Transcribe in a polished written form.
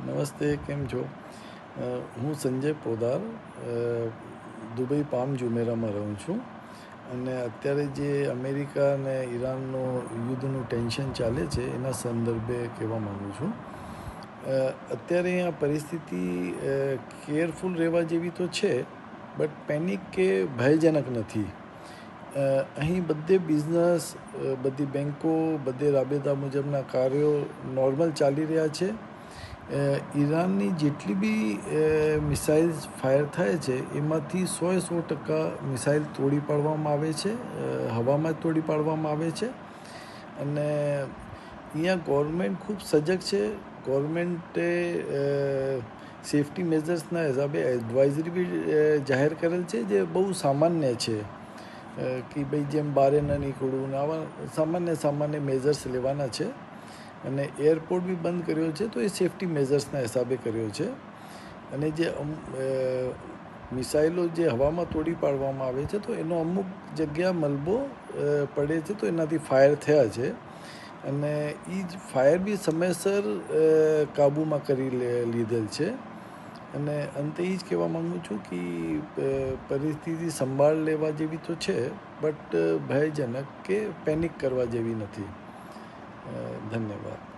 નમસ્તે, કેમ છો? હું સંજય પોદાર દુબઈ પામ જુમેરામાં રહું છું અને અત્યારે જે અમેરિકા અને ઈરાનનો યુદ્ધનું ટેન્શન ચાલે છે એના સંદર્ભે કહેવા માગું છું. અત્યારે અહીંયા પરિસ્થિતિ કેરફુલ રહેવા જેવી તો છે, બટ પેનિક કે ભયજનક નથી. અહીં બધે બિઝનેસ, બધી બેન્કો, બધે રાબેતા મુજબના કાર્યો નોર્મલ ચાલી રહ્યા છે. ઈરાનની જેટલી બી મિસાઇલ્સ ફાયર થાય છે એમાંથી 100% મિસાઇલ તોડી પાડવામાં આવે છે, હવામાં જ તોડી પાડવામાં આવે છે. અને અહીંયા ગવર્મેન્ટ ખૂબ સજગ છે. ગવર્મેન્ટે સેફટી મેઝર્સના હિસાબે એડવાઇઝરી બી જાહેર કરેલ છે, જે બહુ સામાન્ય છે કે ભાઈ જેમ બહાર ન નીકળવું ને આવા સામાન્ય મેઝર્સ લેવાના છે. અને એરપોર્ટ બી બંધ કર્યો છે, તો એ સેફટી મેઝર્સના હિસાબે કર્યો છે. અને જે મિસાઇલો જે હવામાં તોડી પાડવામાં આવે છે, તો એનો અમુક જગ્યા મલબો પડે છે, તો એનાથી ફાયર થયા છે. અને એ જ ફાયર બી સમયસર કાબૂમાં કરી લીધેલ છે. અને અંતે એ જ કહેવા માગું છું કે પરિસ્થિતિ સંભાળ લેવા જેવી તો છે, બટ ભયજનક કે પેનિક કરવા જેવી નથી. ધન્યવાદ.